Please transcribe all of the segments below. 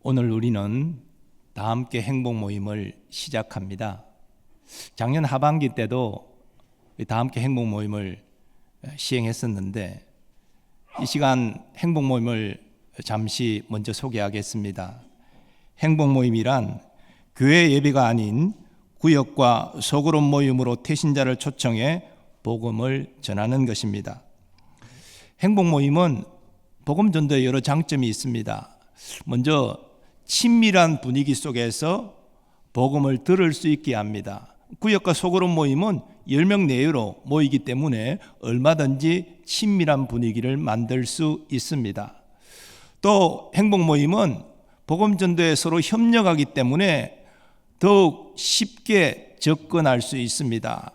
오늘 우리는 다 함께 행복 모임을 시작합니다. 작년 하반기 때도 다 함께 행복 모임을 시행했었는데 이 시간 행복 모임을 잠시 먼저 소개하겠습니다. 행복 모임이란 교회 예배가 아닌 구역과 소그룹 모임으로 태신자를 초청해 복음을 전하는 것입니다. 행복 모임은 복음 전도에 여러 장점이 있습니다. 먼저 친밀한 분위기 속에서 복음을 들을 수 있게 합니다. 구역과 소그룹 모임은 10명 내외로 모이기 때문에 얼마든지 친밀한 분위기를 만들 수 있습니다. 또 행복 모임은 복음 전도에 서로 협력하기 때문에 더욱 쉽게 접근할 수 있습니다.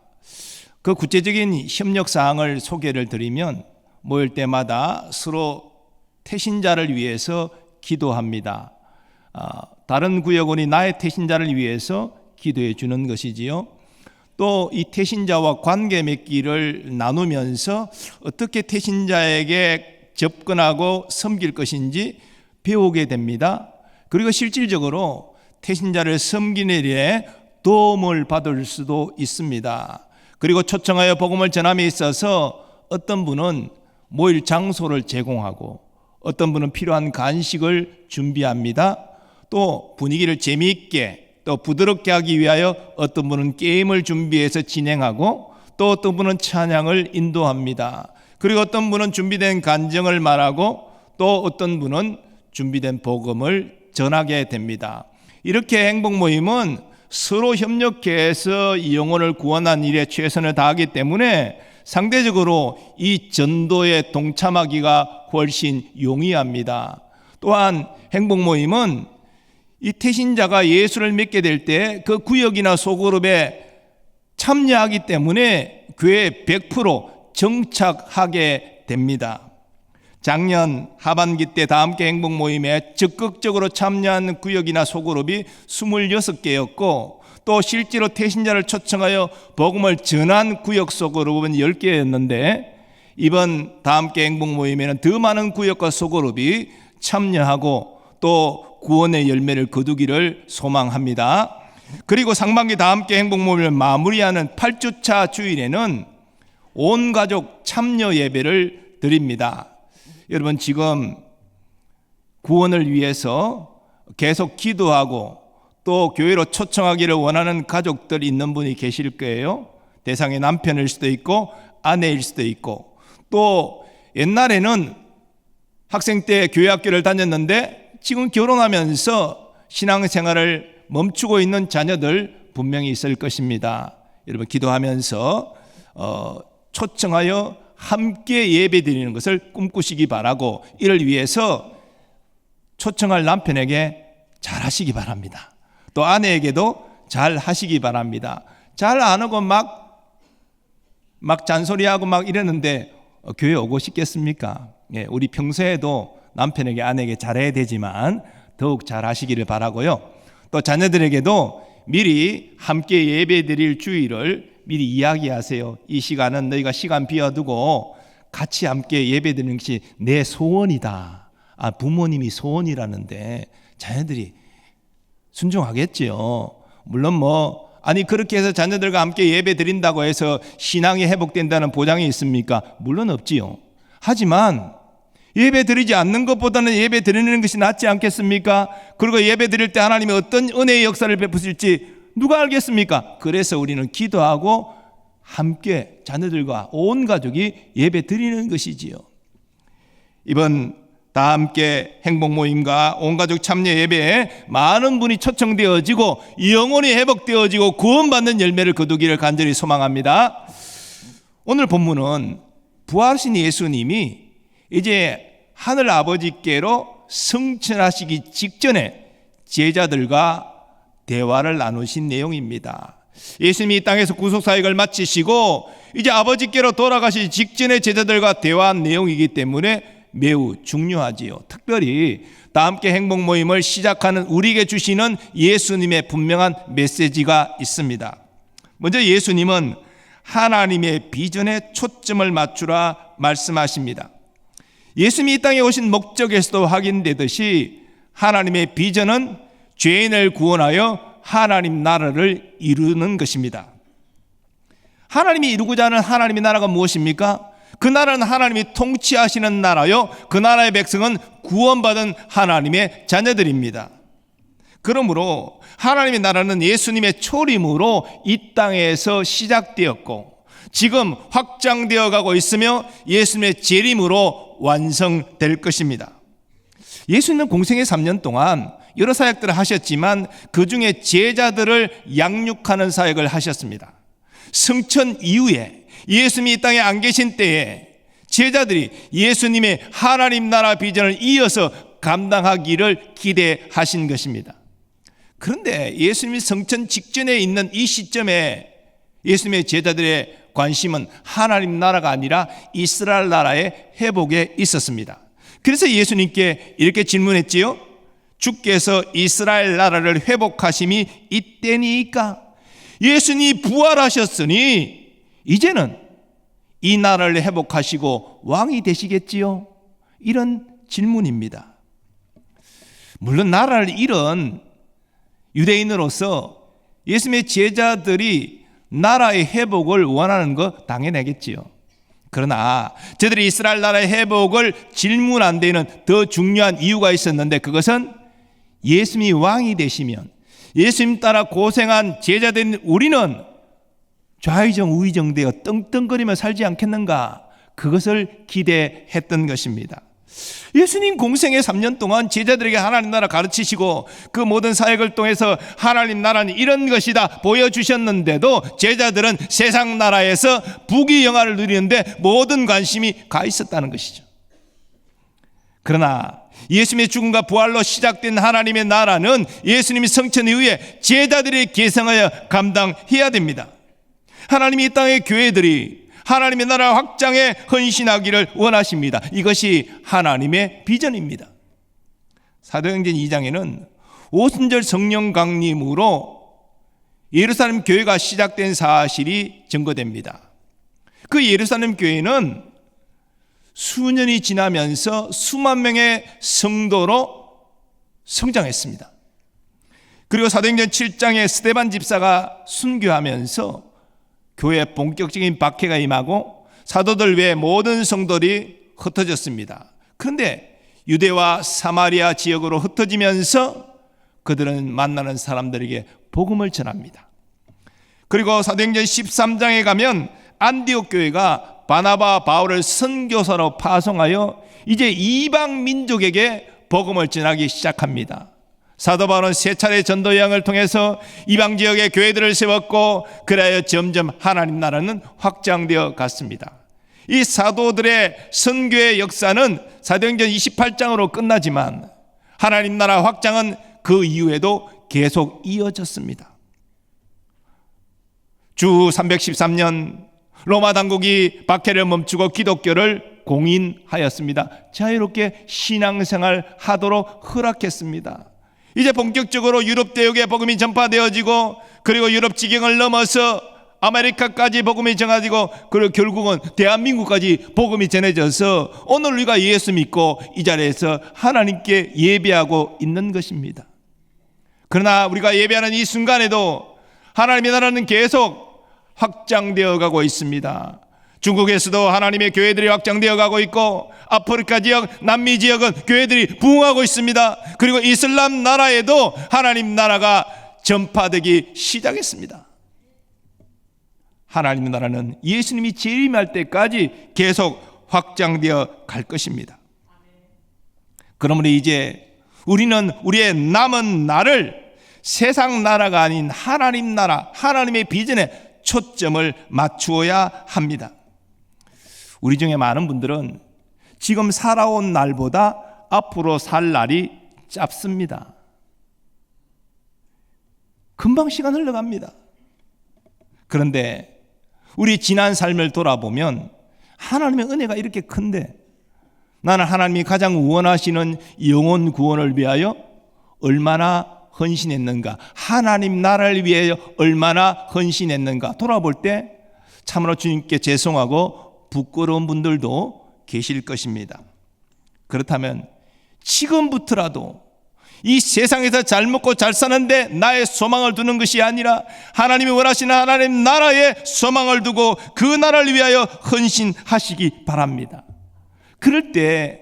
그 구체적인 협력 사항을 소개를 드리면 모일 때마다 서로 태신자를 위해서 기도합니다. 다른 구역원이 나의 태신자를 위해서 기도해 주는 것이지요. 또 이 태신자와 관계 맺기를 나누면서 어떻게 태신자에게 접근하고 섬길 것인지 배우게 됩니다. 그리고 실질적으로 태신자를 섬기는 일에 도움을 받을 수도 있습니다. 그리고 초청하여 복음을 전함에 있어서 어떤 분은 모일 장소를 제공하고 어떤 분은 필요한 간식을 준비합니다. 또 분위기를 재미있게 또 부드럽게 하기 위하여 어떤 분은 게임을 준비해서 진행하고 또 어떤 분은 찬양을 인도합니다. 그리고 어떤 분은 준비된 간증을 말하고 또 어떤 분은 준비된 복음을 전하게 됩니다. 이렇게 행복 모임은 서로 협력해서 영혼을 구원하는 일에 최선을 다하기 때문에 상대적으로 이 전도에 동참하기가 훨씬 용이합니다. 또한 행복 모임은 이 태신자가 예수를 믿게 될 때 그 구역이나 소그룹에 참여하기 때문에 교회에 100% 정착하게 됩니다. 작년 하반기 때 다 함께 행복 모임에 적극적으로 참여한 구역이나 소그룹이 26개였고 또 실제로 태신자를 초청하여 복음을 전한 구역 소그룹은 10개였는데 이번 다 함께 행복 모임에는 더 많은 구역과 소그룹이 참여하고 또 구원의 열매를 거두기를 소망합니다. 그리고 상반기 다 함께 행복 모임을 마무리하는 8주차 주일에는 온 가족 참여 예배를 드립니다. 여러분 지금 구원을 위해서 계속 기도하고 또 교회로 초청하기를 원하는 가족들 있는 분이 계실 거예요. 대상이 남편일 수도 있고 아내일 수도 있고 또 옛날에는 학생 때 교회 학교를 다녔는데 지금 결혼하면서 신앙생활을 멈추고 있는 자녀들 분명히 있을 것입니다. 여러분 기도하면서 초청하여 함께 예배 드리는 것을 꿈꾸시기 바라고 이를 위해서 초청할 남편에게 잘 하시기 바랍니다. 또 아내에게도 잘 하시기 바랍니다. 잘 안 하고 막 잔소리하고 막 이러는데 교회 오고 싶겠습니까? 우리 평소에도 남편에게 아내에게 잘해야 되지만 더욱 잘 하시기를 바라고요. 또 자녀들에게도 미리 함께 예배 드릴 주일을 미리 이야기하세요. 이 시간은 너희가 시간 비워두고 같이 함께 예배 드리는 것이 내 소원이다. 부모님이 소원이라는데 자녀들이 순종하겠지요. 물론 그렇게 해서 자녀들과 함께 예배 드린다고 해서 신앙이 회복된다는 보장이 있습니까? 물론 없지요. 하지만 예배 드리지 않는 것보다는 예배 드리는 것이 낫지 않겠습니까? 그리고 예배 드릴 때 하나님이 어떤 은혜의 역사를 베푸실지 누가 알겠습니까? 그래서 우리는 기도하고 함께 자녀들과 온 가족이 예배 드리는 것이지요. 이번 다 함께 행복 모임과 온 가족 참여 예배에 많은 분이 초청되어지고 영혼이 회복되어지고 구원받는 열매를 거두기를 간절히 소망합니다. 오늘 본문은 부활하신 예수님이 이제 하늘 아버지께로 승천하시기 직전에 제자들과 대화를 나누신 내용입니다. 예수님이 이 땅에서 구속사역을 마치시고 이제 아버지께로 돌아가시기 직전에 제자들과 대화한 내용이기 때문에 매우 중요하지요. 특별히 다 함께 행복 모임을 시작하는 우리에게 주시는 예수님의 분명한 메시지가 있습니다. 먼저 예수님은 하나님의 비전에 초점을 맞추라 말씀하십니다. 예수님이 이 땅에 오신 목적에서도 확인되듯이 하나님의 비전은 죄인을 구원하여 하나님 나라를 이루는 것입니다. 하나님이 이루고자 하는 하나님의 나라가 무엇입니까? 그 나라는 하나님이 통치하시는 나라요, 그 나라의 백성은 구원받은 하나님의 자녀들입니다. 그러므로 하나님의 나라는 예수님의 초림으로 이 땅에서 시작되었고 지금 확장되어 가고 있으며 예수님의 재림으로 완성될 것입니다. 예수님은 공생의 3년 동안 여러 사역들을 하셨지만 그 중에 제자들을 양육하는 사역을 하셨습니다. 승천 이후에 예수님이 이 땅에 안 계신 때에 제자들이 예수님의 하나님 나라 비전을 이어서 감당하기를 기대하신 것입니다. 그런데 예수님이 성천 직전에 있는 이 시점에 예수님의 제자들의 관심은 하나님 나라가 아니라 이스라엘 나라의 회복에 있었습니다. 그래서 예수님께 이렇게 질문했지요. 주께서 이스라엘 나라를 회복하심이 이때니까? 예수님이 부활하셨으니 이제는 이 나라를 회복하시고 왕이 되시겠지요? 이런 질문입니다. 물론 나라를 잃은 유대인으로서 예수님의 제자들이 나라의 회복을 원하는 거 당연하겠지요. 그러나 저들이 이스라엘 나라의 회복을 질문한 데에는 더 중요한 이유가 있었는데 그것은 예수님이 왕이 되시면 예수님 따라 고생한 제자된 우리는 좌의정 우의정되어 떵떵거리며 살지 않겠는가, 그것을 기대했던 것입니다. 예수님 공생의 3년 동안 제자들에게 하나님 나라 가르치시고 그 모든 사역을 통해서 하나님 나라는 이런 것이다 보여주셨는데도 제자들은 세상 나라에서 부귀영화를 누리는데 모든 관심이 가 있었다는 것이죠. 그러나 예수님의 죽음과 부활로 시작된 하나님의 나라는 예수님이 성천 이후에 제자들이 계승하여 감당해야 됩니다. 하나님이 이 땅의 교회들이 하나님의 나라 확장에 헌신하기를 원하십니다. 이것이 하나님의 비전입니다. 사도행전 2장에는 오순절 성령 강림으로 예루살렘 교회가 시작된 사실이 증거됩니다. 그 예루살렘 교회는 수년이 지나면서 수만 명의 성도로 성장했습니다. 그리고 사도행전 7장에 스데반 집사가 순교하면서 교회에 본격적인 박해가 임하고 사도들 외에 모든 성도들이 흩어졌습니다. 그런데 유대와 사마리아 지역으로 흩어지면서 그들은 만나는 사람들에게 복음을 전합니다. 그리고 사도행전 13장에 가면 안디옥 교회가 바나바 바울을 선교사로 파송하여 이제 이방 민족에게 복음을 전하기 시작합니다. 사도 바울은 세 차례 전도 여행을 통해서 이방 지역의 교회들을 세웠고 그래야 점점 하나님 나라는 확장되어 갔습니다. 이 사도들의 선교의 역사는 사도행전 28장으로 끝나지만 하나님 나라 확장은 그 이후에도 계속 이어졌습니다. 주 313년 로마 당국이 박해를 멈추고 기독교를 공인하였습니다. 자유롭게 신앙생활 하도록 허락했습니다. 이제 본격적으로 유럽 대륙에 복음이 전파되어지고 그리고 유럽 지경을 넘어서 아메리카까지 복음이 전해지고 그리고 결국은 대한민국까지 복음이 전해져서 오늘 우리가 예수 믿고 이 자리에서 하나님께 예배하고 있는 것입니다. 그러나 우리가 예배하는 이 순간에도 하나님의 나라는 계속 확장되어 가고 있습니다. 중국에서도 하나님의 교회들이 확장되어 가고 있고 아프리카 지역, 남미 지역은 교회들이 부흥하고 있습니다. 그리고 이슬람 나라에도 하나님 나라가 전파되기 시작했습니다. 하나님 나라는 예수님이 재림할 때까지 계속 확장되어 갈 것입니다. 그러므로 이제 우리는 우리의 남은 날을 세상 나라가 아닌 하나님 나라, 하나님의 비전에 초점을 맞추어야 합니다. 우리 중에 많은 분들은 지금 살아온 날보다 앞으로 살 날이 짧습니다. 금방 시간 흘러갑니다. 그런데 우리 지난 삶을 돌아보면 하나님의 은혜가 이렇게 큰데 나는 하나님이 가장 원하시는 영혼 구원을 위하여 얼마나 헌신했는가, 하나님 나라를 위하여 얼마나 헌신했는가 돌아볼 때 참으로 주님께 죄송하고 부끄러운 분들도 계실 것입니다. 그렇다면 지금부터라도 이 세상에서 잘 먹고 잘 사는데 나의 소망을 두는 것이 아니라 하나님이 원하시는 하나님 나라에 소망을 두고 그 나라를 위하여 헌신하시기 바랍니다. 그럴 때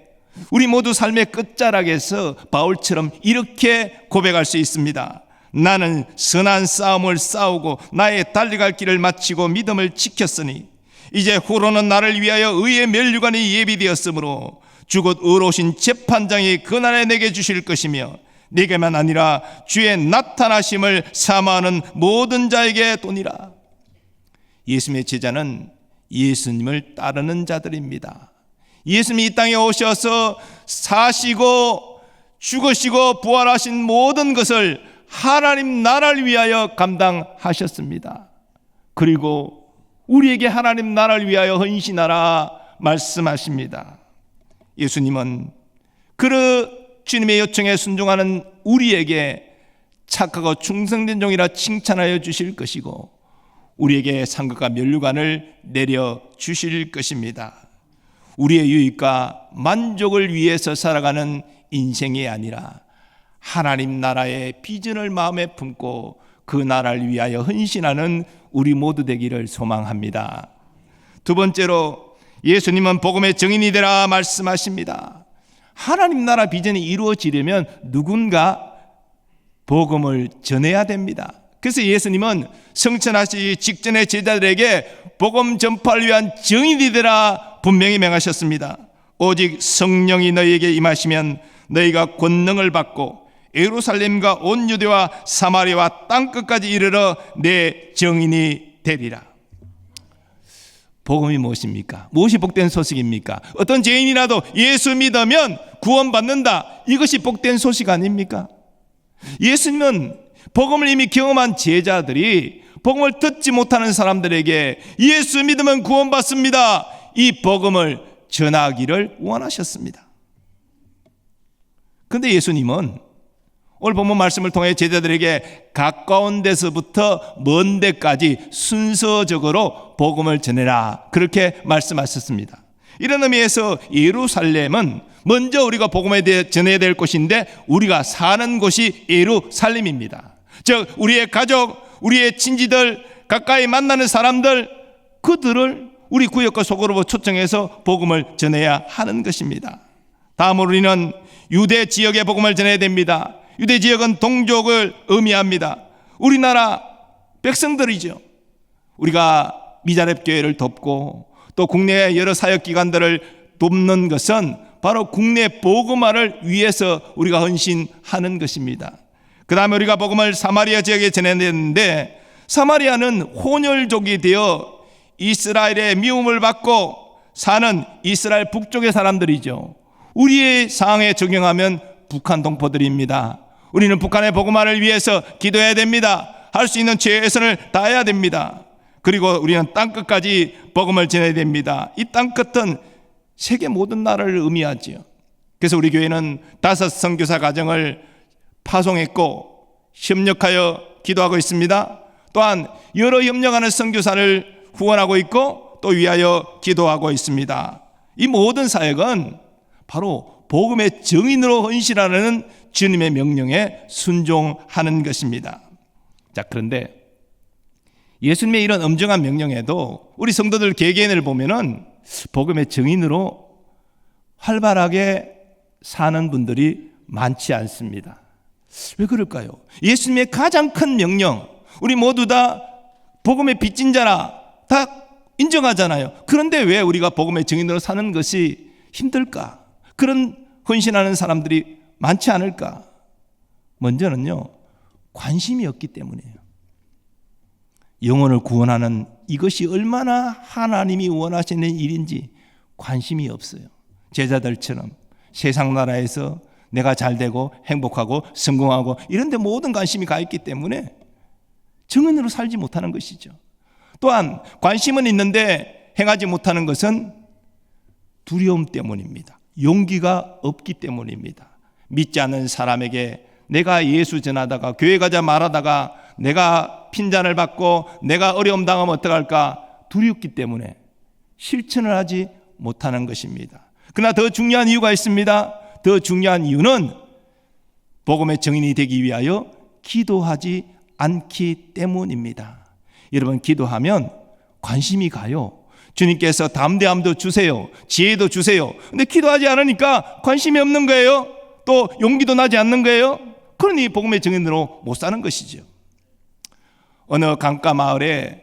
우리 모두 삶의 끝자락에서 바울처럼 이렇게 고백할 수 있습니다. 나는 선한 싸움을 싸우고 나의 달려갈 길을 마치고 믿음을 지켰으니 이제 후로는 나를 위하여 의의 면류관이 예비되었으므로 주곧 의로우신 재판장이 그날에 내게 주실 것이며 내게만 아니라 주의 나타나심을 사모하는 모든 자에게 도니라. 예수님의 제자는 예수님을 따르는 자들입니다. 예수님이 이 땅에 오셔서 사시고 죽으시고 부활하신 모든 것을 하나님 나라를 위하여 감당하셨습니다. 그리고 우리에게 하나님 나라를 위하여 헌신하라 말씀하십니다. 예수님은 그 주님의 요청에 순종하는 우리에게 착하고 충성된 종이라 칭찬하여 주실 것이고 우리에게 상급과 면류관을 내려 주실 것입니다. 우리의 유익과 만족을 위해서 살아가는 인생이 아니라 하나님 나라의 비전을 마음에 품고 그 나라를 위하여 헌신하는 우리 모두 되기를 소망합니다. 두 번째로 예수님은 복음의 증인이 되라 말씀하십니다. 하나님 나라 비전이 이루어지려면 누군가 복음을 전해야 됩니다. 그래서 예수님은 성천하시기 직전에 제자들에게 복음 전파를 위한 증인이 되라 분명히 명하셨습니다. 오직 성령이 너희에게 임하시면 너희가 권능을 받고 예루살렘과 온 유대와 사마리아와 땅끝까지 이르러 내 증인이 되리라. 복음이 무엇입니까? 무엇이 복된 소식입니까? 어떤 죄인이라도 예수 믿으면 구원받는다. 이것이 복된 소식 아닙니까? 예수님은 복음을 이미 경험한 제자들이 복음을 듣지 못하는 사람들에게 예수 믿으면 구원받습니다. 이 복음을 전하기를 원하셨습니다. 그런데 예수님은 오늘 본문 말씀을 통해 제자들에게 가까운 데서부터 먼 데까지 순서적으로 복음을 전해라 그렇게 말씀하셨습니다. 이런 의미에서 예루살렘은 먼저 우리가 복음에 대해 전해야 될 곳인데 우리가 사는 곳이 예루살렘입니다. 즉 우리의 가족, 우리의 친지들, 가까이 만나는 사람들, 그들을 우리 구역과 소그룹으로 초청해서 복음을 전해야 하는 것입니다. 다음으로 우리는 유대 지역의 복음을 전해야 됩니다. 유대 지역은 동족을 의미합니다. 우리나라 백성들이죠. 우리가 미자렙 교회를 돕고 또 국내의 여러 사역기관들을 돕는 것은 바로 국내 복음화를 위해서 우리가 헌신하는 것입니다. 그 다음에 우리가 복음을 사마리아 지역에 전해야 되는데 사마리아는 혼혈족이 되어 이스라엘의 미움을 받고 사는 이스라엘 북쪽의 사람들이죠. 우리의 상황에 적용하면 북한 동포들입니다. 우리는 북한의 복음화를 위해서 기도해야 됩니다. 할 수 있는 최선을 다해야 됩니다. 그리고 우리는 땅끝까지 복음을 전해야 됩니다. 이 땅끝은 세계 모든 나라를 의미하지요. 그래서 우리 교회는 5 선교사 가정을 파송했고 협력하여 기도하고 있습니다. 또한 여러 협력하는 선교사를 후원하고 있고 또 위하여 기도하고 있습니다. 이 모든 사역은 바로 복음의 증인으로 헌신하는 주님의 명령에 순종하는 것입니다. 자, 그런데 예수님의 이런 엄정한 명령에도 우리 성도들 개개인을 보면은 복음의 증인으로 활발하게 사는 분들이 많지 않습니다. 왜 그럴까요? 예수님의 가장 큰 명령, 우리 모두 다 복음의 빚진 자라 다 인정하잖아요. 그런데 왜 우리가 복음의 증인으로 사는 것이 힘들까? 그런 헌신하는 사람들이 많지 않을까? 먼저는요, 관심이 없기 때문이에요. 영혼을 구원하는 이것이 얼마나 하나님이 원하시는 일인지 관심이 없어요. 제자들처럼 세상 나라에서 내가 잘되고 행복하고 성공하고 이런 데 모든 관심이 가 있기 때문에 증인으로 살지 못하는 것이죠. 또한 관심은 있는데 행하지 못하는 것은 두려움 때문입니다. 용기가 없기 때문입니다. 믿지 않는 사람에게 내가 예수 전하다가 교회 가자 말하다가 내가 핀잔을 받고 내가 어려움 당하면 어떡할까 두렵기 때문에 실천을 하지 못하는 것입니다. 그러나 더 중요한 이유가 있습니다. 더 중요한 이유는 복음의 증인이 되기 위하여 기도하지 않기 때문입니다. 여러분, 기도하면 관심이 가요. 주님께서 담대함도 주세요, 지혜도 주세요. 근데 기도하지 않으니까 관심이 없는 거예요. 또 용기도 나지 않는 거예요. 그러니 복음의 증인으로 못 사는 것이죠. 어느 강가 마을에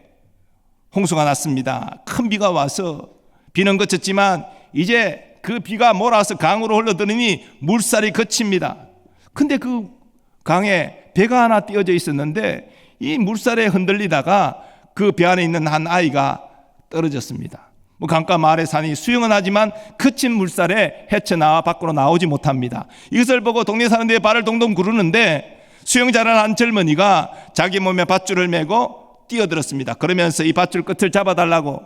홍수가 났습니다. 큰 비가 와서 비는 그쳤지만 이제 그 비가 몰아서 강으로 흘러들으니 물살이 그칩니다. 근데 그 강에 배가 하나 띄어져 있었는데 이 물살에 흔들리다가 그 배 안에 있는 한 아이가 떨어졌습니다. 강가 마을에 사니 수영은 하지만 그친 물살에 헤쳐나와 밖으로 나오지 못합니다. 이것을 보고 동네 사람들이 발을 동동 구르는데 수영 잘하는 한 젊은이가 자기 몸에 밧줄을 메고 뛰어들었습니다. 그러면서 이 밧줄 끝을 잡아달라고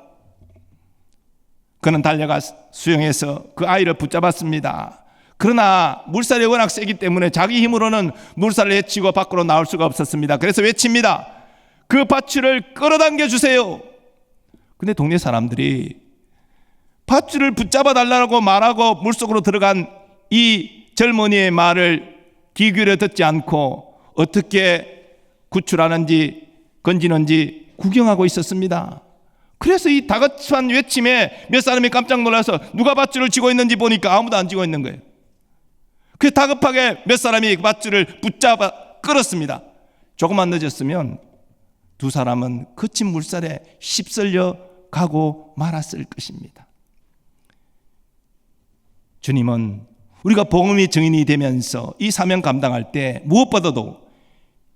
그는 달려가 수영해서 그 아이를 붙잡았습니다. 그러나 물살이 워낙 세기 때문에 자기 힘으로는 물살을 헤치고 밖으로 나올 수가 없었습니다. 그래서 외칩니다. 그 밧줄을 끌어당겨 주세요. 근데 동네 사람들이 밧줄을 붙잡아 달라고 말하고 물속으로 들어간 이 젊은이의 말을 귀 기울여 듣지 않고 어떻게 구출하는지 건지는지 구경하고 있었습니다. 그래서 이 다급한 외침에 몇 사람이 깜짝 놀라서 누가 밧줄을 쥐고 있는지 보니까 아무도 안 쥐고 있는 거예요. 그래서 다급하게 몇 사람이 밧줄을 붙잡아 끌었습니다. 조금만 늦었으면 두 사람은 그친 물살에 휩쓸려 가고 말았을 것입니다. 주님은 우리가 복음의 증인이 되면서 이 사명 감당할 때 무엇보다도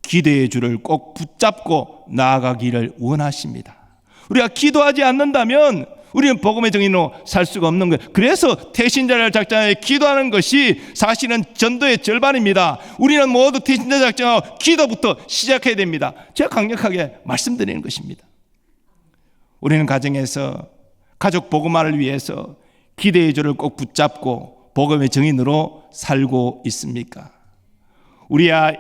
기대의 줄을 꼭 붙잡고 나아가기를 원하십니다. 우리가 기도하지 않는다면 우리는 복음의 증인으로 살 수가 없는 거예요. 그래서 태신자를 작정하여 기도하는 것이 사실은 전도의 절반입니다. 우리는 모두 태신자 작정하고 기도부터 시작해야 됩니다. 제가 강력하게 말씀드리는 것입니다. 우리는 가정에서 가족 복음화를 위해서 기대의 줄을 꼭 붙잡고 복음의 증인으로 살고 있습니까? 우리야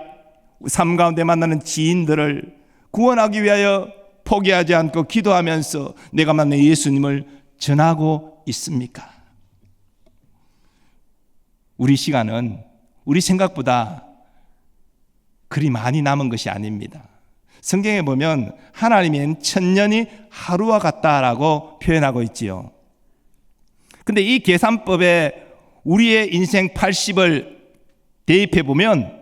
삶 가운데 만나는 지인들을 구원하기 위하여 포기하지 않고 기도하면서 내가 만난 예수님을 전하고 있습니까? 우리 시간은 우리 생각보다 그리 많이 남은 것이 아닙니다. 성경에 보면 하나님은 천년이 하루와 같다라고 표현하고 있지요. 근데 이 계산법에 우리의 인생 80을 대입해 보면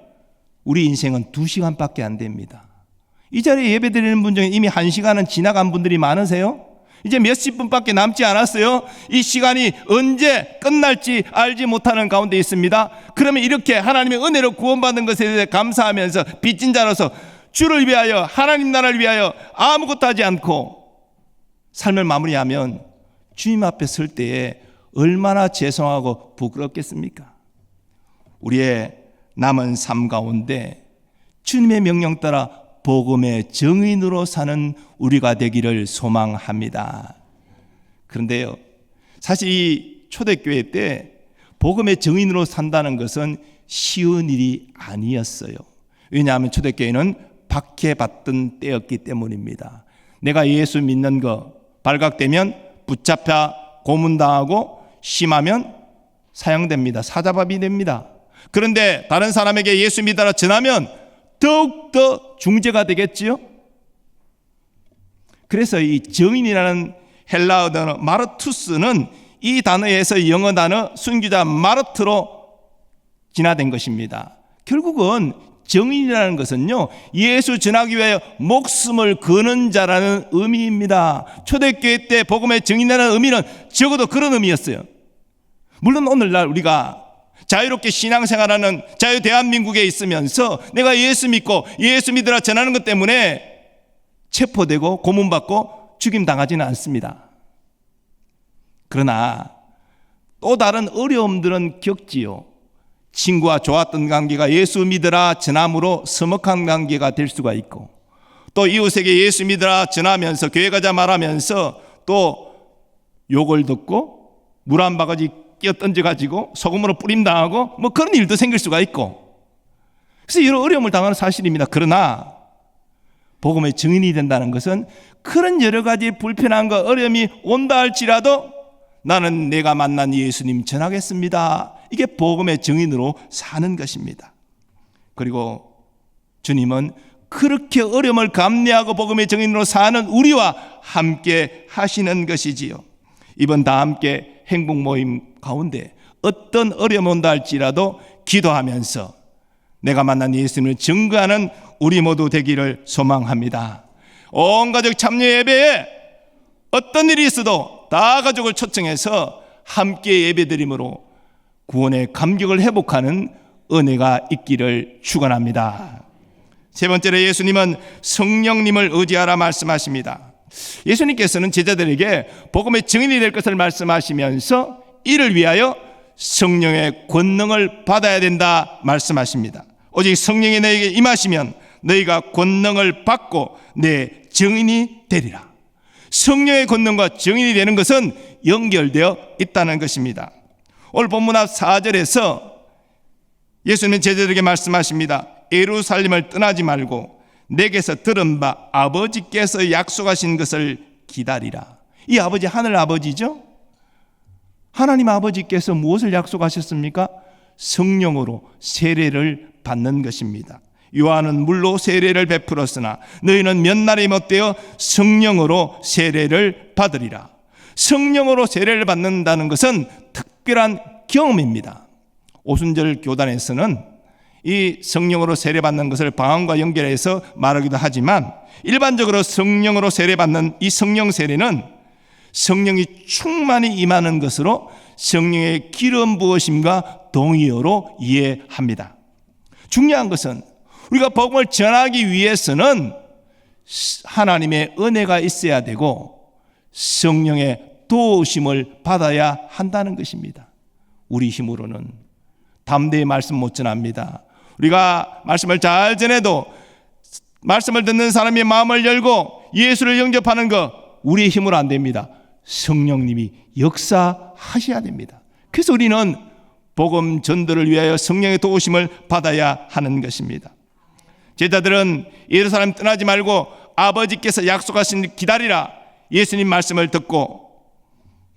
우리 인생은 2시간밖에 안 됩니다. 이 자리에 예배 드리는 분 중에 이미 1시간은 지나간 분들이 많으세요? 이제 몇십 분밖에 남지 않았어요. 이 시간이 언제 끝날지 알지 못하는 가운데 있습니다. 그러면 이렇게 하나님의 은혜로 구원받은 것에 대해 감사하면서 빚진 자로서 주를 위하여 하나님 나라를 위하여 아무것도 하지 않고 삶을 마무리하면 주님 앞에 설 때에 얼마나 죄송하고 부끄럽겠습니까? 우리의 남은 삶 가운데 주님의 명령 따라 복음의 증인으로 사는 우리가 되기를 소망합니다. 그런데요, 사실 이 초대교회 때 복음의 증인으로 산다는 것은 쉬운 일이 아니었어요. 왜냐하면 초대교회는 박해받던 때였기 때문입니다. 내가 예수 믿는 거 발각되면 붙잡혀 고문당하고 심하면 사형됩니다. 사자밥이 됩니다. 그런데 다른 사람에게 예수 믿어라 전하면 더욱더 중재가 되겠지요. 그래서 이 증인이라는 헬라어 단어 마르투스는 이 단어에서 영어 단어 순교자 마르트로 진화된 것입니다. 결국은 증인이라는 것은요, 예수 전하기 위해 목숨을 거는 자라는 의미입니다. 초대교회 때 복음의 증인이라는 의미는 적어도 그런 의미였어요. 물론 오늘날 우리가 자유롭게 신앙생활하는 자유 대한민국에 있으면서 내가 예수 믿고 예수 믿으라 전하는 것 때문에 체포되고 고문받고 죽임당하지는 않습니다. 그러나 또 다른 어려움들은 겪지요. 친구와 좋았던 관계가 예수 믿으라 전함으로 서먹한 관계가 될 수가 있고, 또 이웃에게 예수 믿으라 전하면서 교회 가자 말하면서 또 욕을 듣고 물 한 바가지 끼어 던져가지고 소금으로 뿌림당하고 뭐 그런 일도 생길 수가 있고, 그래서 이런 어려움을 당하는 사실입니다. 그러나 복음의 증인이 된다는 것은 그런 여러 가지 불편함과 어려움이 온다 할지라도 나는 내가 만난 예수님 전하겠습니다. 이게 복음의 증인으로 사는 것입니다. 그리고 주님은 그렇게 어려움을 감내하고 복음의 증인으로 사는 우리와 함께 하시는 것이지요. 이번 다 함께 행복 모임 가운데 어떤 어려움이 온다 할지라도 기도하면서 내가 만난 예수님을 증거하는 우리 모두 되기를 소망합니다. 온 가족 참여 예배에 어떤 일이 있어도 다 가족을 초청해서 함께 예배드림으로 구원의 감격을 회복하는 은혜가 있기를 축원합니다. 세 번째로 예수님은 성령님을 의지하라 말씀하십니다. 예수님께서는 제자들에게 복음의 증인이 될 것을 말씀하시면서 이를 위하여 성령의 권능을 받아야 된다 말씀하십니다. 오직 성령이 너에게 임하시면 너희가 권능을 받고 내 증인이 되리라. 성령의 권능과 증인이 되는 것은 연결되어 있다는 것입니다. 오늘 본문 앞 4절에서 예수님은 제자들에게 말씀하십니다. 예루살렘을 떠나지 말고 내게서 들은 바 아버지께서 약속하신 것을 기다리라. 이 아버지 하늘 아버지죠. 하나님 아버지께서 무엇을 약속하셨습니까? 성령으로 세례를 받는 것입니다. 요한은 물로 세례를 베풀었으나 너희는 몇 날이 못되어 성령으로 세례를 받으리라. 성령으로 세례를 받는다는 것은 특별한 경험입니다. 오순절 교단에서는 이 성령으로 세례받는 것을 방언과 연결해서 말하기도 하지만 일반적으로 성령으로 세례받는 이 성령 세례는 성령이 충만히 임하는 것으로 성령의 기름 부으심과 동의어로 이해합니다. 중요한 것은 우리가 복음을 전하기 위해서는 하나님의 은혜가 있어야 되고 성령의 도우심을 받아야 한다는 것입니다. 우리 힘으로는 담대히 말씀 못 전합니다. 우리가 말씀을 잘 전해도 말씀을 듣는 사람의 마음을 열고 예수를 영접하는 것 우리의 힘으로 안 됩니다. 성령님이 역사하셔야 됩니다. 그래서 우리는 복음 전도를 위하여 성령의 도우심을 받아야 하는 것입니다. 제자들은 예루살렘 떠나지 말고 아버지께서 약속하신 기다리라 예수님 말씀을 듣고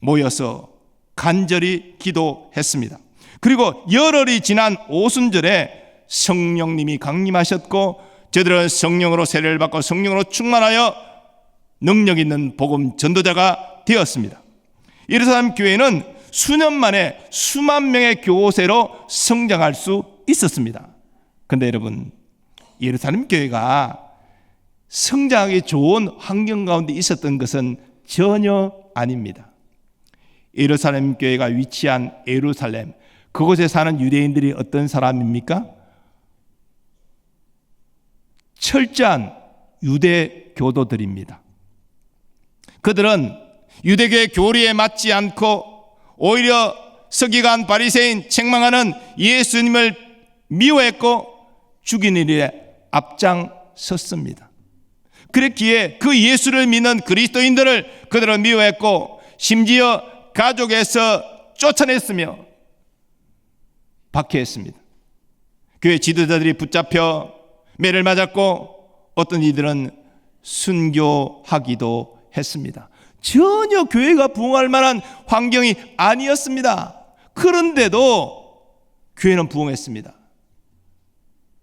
모여서 간절히 기도했습니다. 그리고 열흘이 지난 오순절에 성령님이 강림하셨고 저들은 성령으로 세례를 받고 성령으로 충만하여 능력 있는 복음 전도자가 되었습니다. 예루살렘 교회는 수년 만에 수만 명의 교세로 성장할 수 있었습니다. 그런데 여러분, 예루살렘 교회가 성장하기 좋은 환경 가운데 있었던 것은 전혀 아닙니다. 예루살렘 교회가 위치한 예루살렘, 그곳에 사는 유대인들이 어떤 사람입니까? 철저한 유대 교도들입니다. 그들은 유대교의 교리에 맞지 않고 오히려 서기관 바리새인 책망하는 예수님을 미워했고 죽이는 일에 앞장섰습니다. 그랬기에 그 예수를 믿는 그리스도인들을 그들은 미워했고 심지어 가족에서 쫓아냈으며 박해했습니다. 교회 지도자들이 붙잡혀 매를 맞았고 어떤 이들은 순교하기도 했습니다. 전혀 교회가 부흥할 만한 환경이 아니었습니다. 그런데도 교회는 부흥했습니다.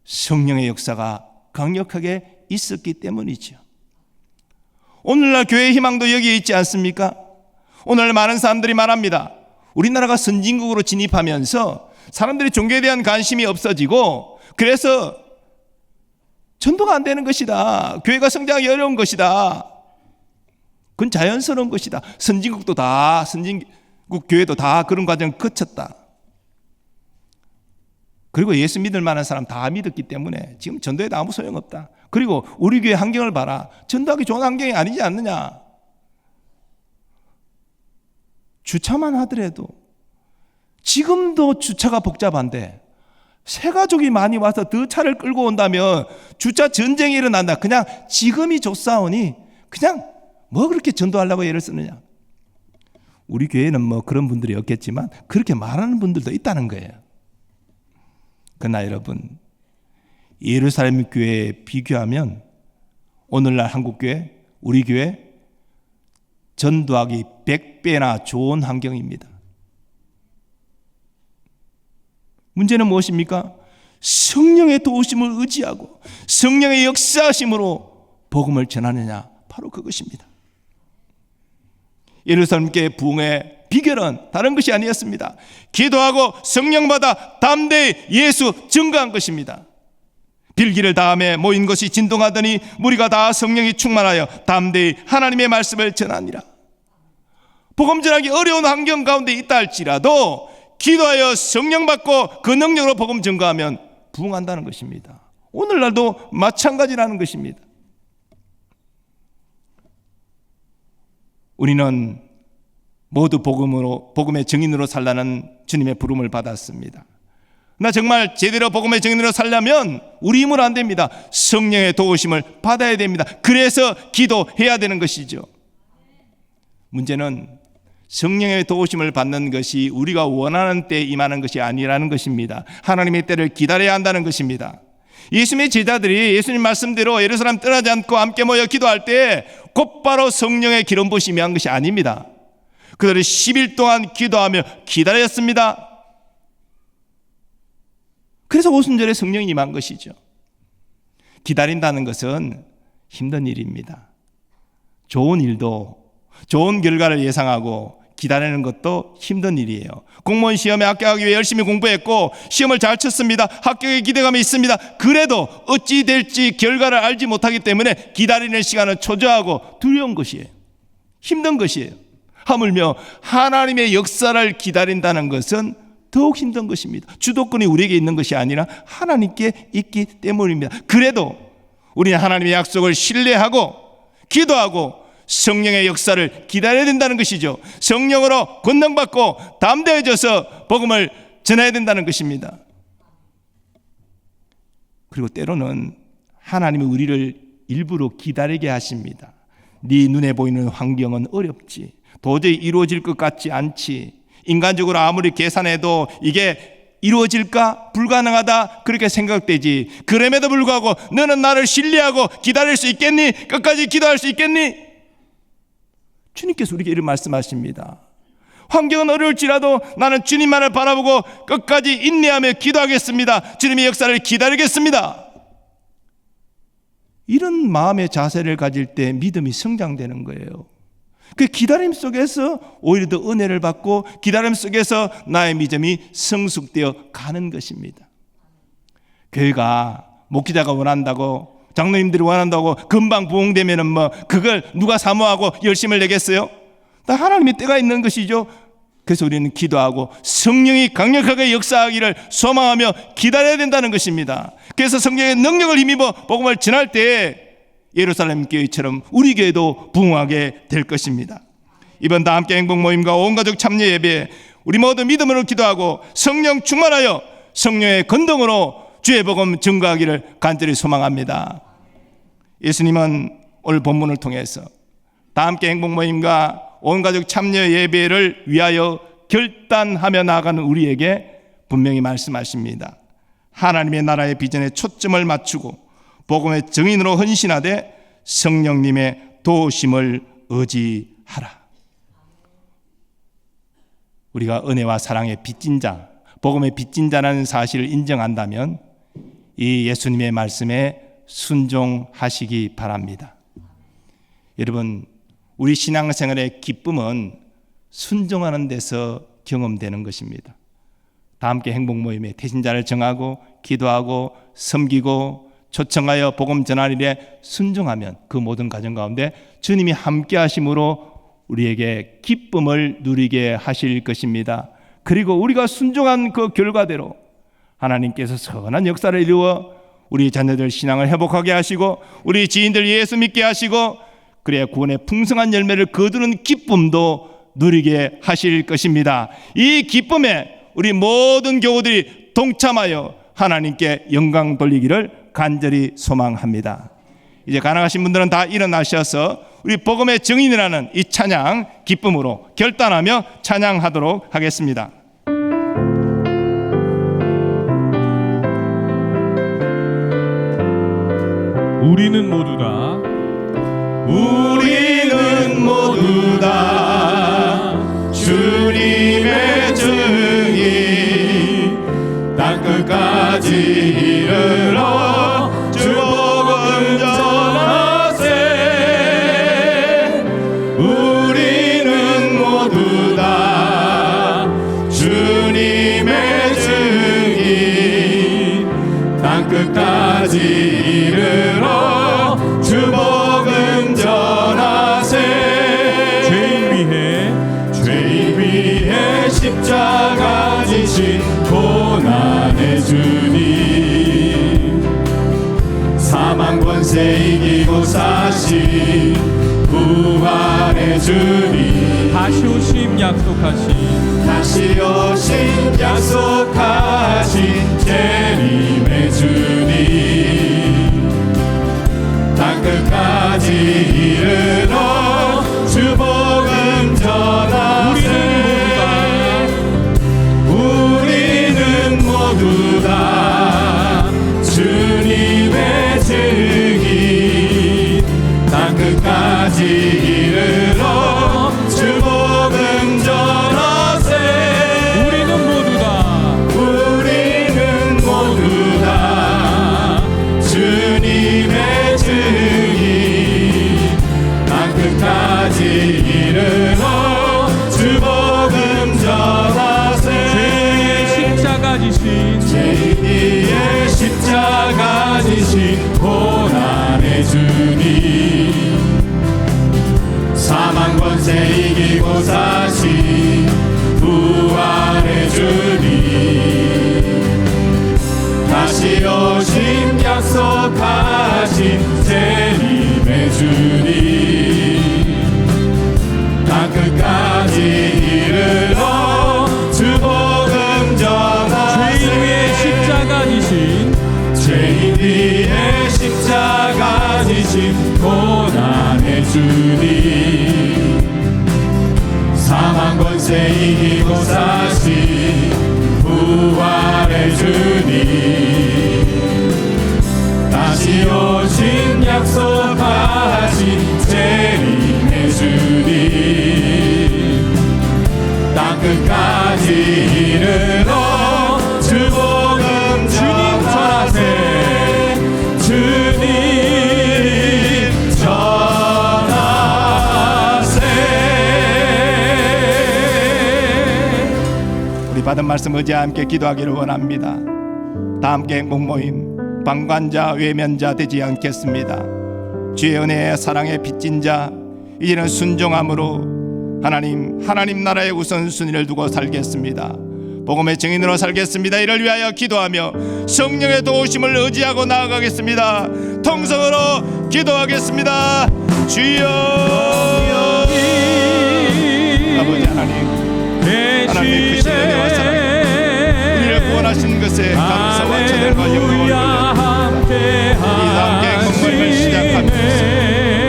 성령의 역사가 강력하게 있었기 때문이죠. 오늘날 교회의 희망도 여기에 있지 않습니까? 오늘 많은 사람들이 말합니다. 우리나라가 선진국으로 진입하면서 사람들이 종교에 대한 관심이 없어지고 그래서 전도가 안 되는 것이다. 교회가 성장하기 어려운 것이다. 그건 자연스러운 것이다. 선진국 교회도 다 그런 과정을 거쳤다. 그리고 예수 믿을 만한 사람 다 믿었기 때문에 지금 전도에도 아무 소용없다. 그리고 우리 교회 환경을 봐라. 전도하기 좋은 환경이 아니지 않느냐. 주차만 하더라도 지금도 주차가 복잡한데 새 가족이 많이 와서 더 차를 끌고 온다면 주차 전쟁이 일어난다. 그냥 지금이 좋사오니 그냥 뭐 그렇게 전도하려고 애를 쓰느냐. 우리 교회는 뭐 그런 분들이 없겠지만 그렇게 말하는 분들도 있다는 거예요. 그러나 여러분, 예루살렘 교회에 비교하면 오늘날 한국 교회, 우리 교회 전도하기 100배나 좋은 환경입니다. 문제는 무엇입니까? 성령의 도우심을 의지하고 성령의 역사하심으로 복음을 전하느냐, 바로 그것입니다. 예루살렘 교회 부흥의 비결은 다른 것이 아니었습니다. 기도하고 성령 받아 담대히 예수 증거한 것입니다. 빌기를 다음에 모인 것이 진동하더니 무리가 다 성령이 충만하여 담대히 하나님의 말씀을 전하니라. 복음 전하기 어려운 환경 가운데 있다 할지라도 기도하여 성령 받고 그 능력으로 복음 증거하면 부흥한다는 것입니다. 오늘날도 마찬가지라는 것입니다. 우리는 모두 복음의 증인으로 살라는 주님의 부름을 받았습니다. 나 정말 제대로 복음의 증인으로 살려면 우리 힘으로 안 됩니다. 성령의 도우심을 받아야 됩니다. 그래서 기도해야 되는 것이죠. 문제는 성령의 도우심을 받는 것이 우리가 원하는 때에 임하는 것이 아니라는 것입니다. 하나님의 때를 기다려야 한다는 것입니다. 예수님의 제자들이 예수님 말씀대로 예루살렘 떠나지 않고 함께 모여 기도할 때 곧바로 성령의 기름 부으심이 임한 것이 아닙니다. 그들은 10일 동안 기도하며 기다렸습니다. 그래서 오순절에 성령이 임한 것이죠. 기다린다는 것은 힘든 일입니다. 좋은 일도, 좋은 결과를 예상하고 기다리는 것도 힘든 일이에요. 공무원 시험에 합격하기 위해 열심히 공부했고 시험을 잘 쳤습니다. 합격의 기대감이 있습니다. 그래도 어찌 될지 결과를 알지 못하기 때문에 기다리는 시간은 초조하고 두려운 것이에요. 힘든 것이에요. 하물며 하나님의 역사를 기다린다는 것은 더욱 힘든 것입니다. 주도권이 우리에게 있는 것이 아니라 하나님께 있기 때문입니다. 그래도 우리는 하나님의 약속을 신뢰하고 기도하고 성령의 역사를 기다려야 된다는 것이죠. 성령으로 권능받고 담대해져서 복음을 전해야 된다는 것입니다. 그리고 때로는 하나님이 우리를 일부러 기다리게 하십니다. 네 눈에 보이는 환경은 어렵지, 도저히 이루어질 것 같지 않지, 인간적으로 아무리 계산해도 이게 이루어질까? 불가능하다 그렇게 생각되지. 그럼에도 불구하고 너는 나를 신뢰하고 기다릴 수 있겠니? 끝까지 기도할 수 있겠니? 주님께서 우리에게 이런 말씀하십니다. 환경은 어려울지라도 나는 주님만을 바라보고 끝까지 인내하며 기도하겠습니다. 주님의 역사를 기다리겠습니다. 이런 마음의 자세를 가질 때 믿음이 성장되는 거예요. 그 기다림 속에서 오히려 더 은혜를 받고 기다림 속에서 나의 믿음이 성숙되어 가는 것입니다. 교회가 목회자가 원한다고, 장로님들이 원한다고 금방 부흥되면은 그걸 누가 사모하고 열심을 내겠어요? 다 하나님의 때가 있는 것이죠. 그래서 우리는 기도하고 성령이 강력하게 역사하기를 소망하며 기다려야 된다는 것입니다. 그래서 성령의 능력을 힘입어 복음을 전할 때 예루살렘 교회처럼 우리 교회도 부흥하게 될 것입니다. 이번 다 함께 행복 모임과 온 가족 참여 예배에 우리 모두 믿음으로 기도하고 성령 충만하여 성령의 건동으로 주의 복음 증거하기를 간절히 소망합니다. 예수님은 오늘 본문을 통해서 다 함께 행복 모임과 온 가족 참여 예배를 위하여 결단하며 나아가는 우리에게 분명히 말씀하십니다. 하나님의 나라의 비전에 초점을 맞추고 복음의 증인으로 헌신하되 성령님의 도우심을 의지하라. 우리가 은혜와 사랑의 빚진 자, 복음의 빚진 자라는 사실을 인정한다면 이 예수님의 말씀에 순종하시기 바랍니다. 여러분, 우리 신앙생활의 기쁨은 순종하는 데서 경험되는 것입니다. 다 함께 행복 모임에 태신자를 정하고 기도하고 섬기고 초청하여 복음 전할 일에 순종하면 그 모든 과정 가운데 주님이 함께 하심으로 우리에게 기쁨을 누리게 하실 것입니다. 그리고 우리가 순종한 그 결과대로 하나님께서 선한 역사를 이루어 우리 자녀들 신앙을 회복하게 하시고 우리 지인들 예수 믿게 하시고 그래야 구원의 풍성한 열매를 거두는 기쁨도 누리게 하실 것입니다. 이 기쁨에 우리 모든 교우들이 동참하여 하나님께 영광 돌리기를 간절히 소망합니다. 이제 가능하신 분들은 다 일어나셔서 우리 복음의 증인이라는 이 찬양 기쁨으로 결단하며 찬양하도록 하겠습니다. 우리는 모두 다 주님의 증인 땅 끝까지 땅끝까지 이르러 주 복음 전하세. 죄인 위해 십자가 지신 고난의 주님, 사망 권세 이기고 사신 부활의 주님, 다시 오심 약속하신 재림의 주님, 땅끝까지 이르러 주 복음 전하세. 우리는 모두 다 주님의 증인, 땅끝까지 이르러 주 복음 전하세. 우리는 모두 다 주님의 증인, 땅끝까지 이르러 주 복음 전하세. 죄인 위에 십자가 지신 고난의 주님, 사망 권세 이기고 사신 부활의 주님, 다시 오심 약속하신 재림의 주님, 땅끝까지 이르러 주 복음 전하세. 죄인 위에 십자가 지신 고난의 주님, 사망 권세 이기고 사신 부활의 주님, 다시 오신 약속하신 재림의 주님, 땅끝까지 이르러 주 복음 전하세. 주님 전하세. 우리 받은 말씀 의지와 함께 기도하기를 원합니다. 다 함께 행복 모임 방관자 외면자 되지 않겠습니다. 주의 은혜에 사랑에 빚진 자, 이제는 순종함으로 하나님 나라의 우선순위를 두고 살겠습니다. 복음의 증인으로 살겠습니다. 이를 위하여 기도하며 성령의 도우심을 의지하고 나아가겠습니다. 통성으로 기도하겠습니다. 주여. 아버지 하나님의 크신 은혜와 사랑, 우리를 구원하신 것에 감사와 찬양과 영광을 올려드립니다. 이 함께 행복 모임을 시작합니다.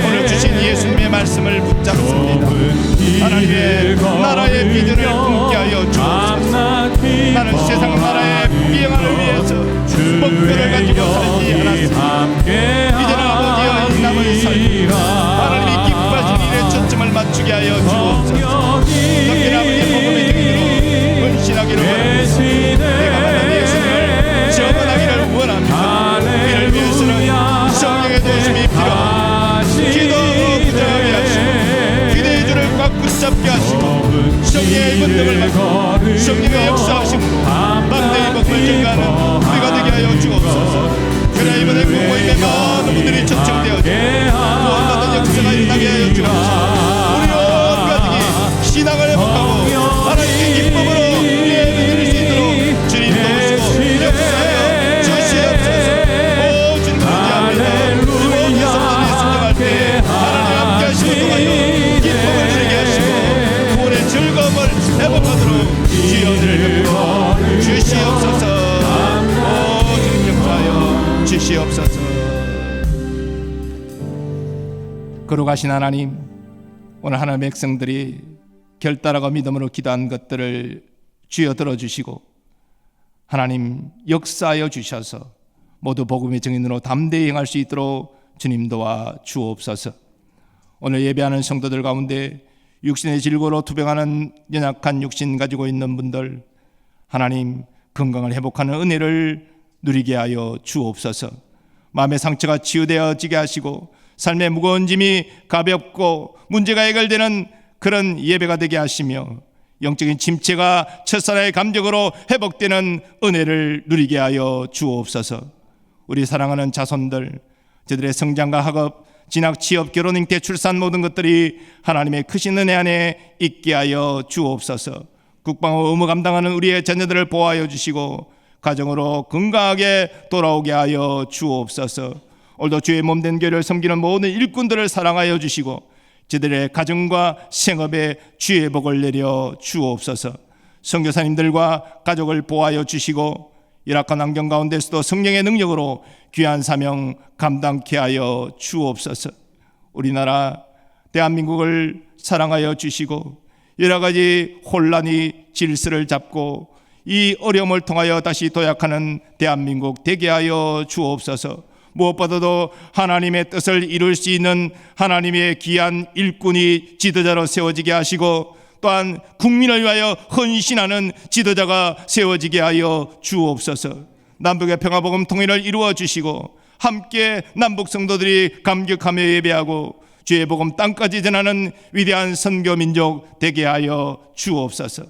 오늘 주신 예수님의 말씀을 붙잡습니다. 하나님의 나라의 비전을 꿈게 하여 주옵소서. 나는 세상 나라의 부귀영화를 위해서 목표를 가지고 살지 않았습니다. 이제는 아버지여 이 남은 삶 하나님이 기뻐하신 일에 초점을 맞추게 하여 주옵소서. 특별히 아버지의 복음의 증인으로 헌신하기를 원합니다. 내가 만난 예수님을 증언하기를 원합니다. 이를 위해서는 성령의 도우심이 필요합니다. 기도로 부정하게 하시고 기도의 줄을 꽉 붙잡게 하시고 성령의 권능을 받고 성령의 역사하심으로 막대의 복을 증가하는 우리가 되게 하여 주옵소서. 그래 이번에 공모임에 많은 분들이 초청되어져 구원받은 역사가 일어나게 하여 주옵소서. 우리 온 가족이 신앙을 회복하고 하나님의 기쁨으로 예배드릴 수 있도록 주님 도우시고 역사하여 주시옵소서. 오 주님 감사합니다. 주님께서 순종할 때 하나님 함께 하시고 동하여 기쁨을 누리게 하시고 구원의 즐거움을 회복하도록 주여 베풀어 주시옵소서. 오 주님 역사하여 주시옵소서. 거룩하신 하나님, 오늘 하나님의 백성들이 결단하고 믿음으로 기도한 것들을 주여 들어주시고 하나님 역사하여 주셔서 모두 복음의 증인으로 담대히 행할 수 있도록 주님 도와 주옵소서. 오늘 예배하는 성도들 가운데 육신의 질고로 투병하는 연약한 육신 가지고 있는 분들 하나님 건강을 회복하는 은혜를 누리게 하여 주옵소서. 마음의 상처가 치유되어지게 하시고 삶의 무거운 짐이 가볍고 문제가 해결되는 그런 예배가 되게 하시며 영적인 침체가 첫사랑의 감격으로 회복되는 은혜를 누리게 하여 주옵소서. 우리 사랑하는 자손들, 저들의 성장과 학업, 진학, 취업, 결혼, 잉태, 출산 모든 것들이 하나님의 크신 은혜 안에 있게 하여 주옵소서. 국방의 의무 감당하는 우리의 자녀들을 보호하여 주시고 가정으로 건강하게 돌아오게 하여 주옵소서. 오늘도 주의 몸된 교회를 섬기는 모든 일꾼들을 사랑하여 주시고 저들의 가정과 생업에 주의 복을 내려 주옵소서. 선교사님들과 가족을 보호하여 주시고 열악한 환경 가운데서도 성령의 능력으로 귀한 사명 감당케 하여 주옵소서. 우리나라 대한민국을 사랑하여 주시고 여러 가지 혼란이 질서를 잡고 이 어려움을 통하여 다시 도약하는 대한민국 되게 하여 주옵소서. 무엇보다도 하나님의 뜻을 이룰 수 있는 하나님의 귀한 일꾼이 지도자로 세워지게 하시고 또한 국민을 위하여 헌신하는 지도자가 세워지게 하여 주옵소서. 남북의 평화복음 통일을 이루어 주시고 함께 남북 성도들이 감격하며 예배하고 주의 복음 땅까지 전하는 위대한 선교 민족 되게 하여 주옵소서.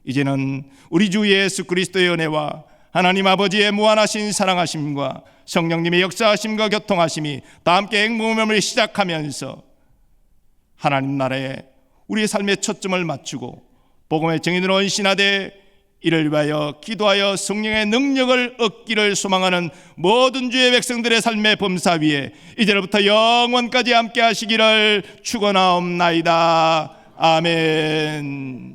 이제는 우리 주 예수 그리스도의 은혜와 하나님 아버지의 무한하신 사랑하심과 성령님의 역사하심과 교통하심이 다 함께 행복을 시작하면서 하나님 나라에 우리의 삶의 초점을 맞추고 복음의 정인으로 헌신하되 이를 위하여 기도하여 성령의 능력을 얻기를 소망하는 모든 주의 백성들의 삶의 범사 위에 이제로부터 영원까지 함께 하시기를 축원하옵나이다. 아멘.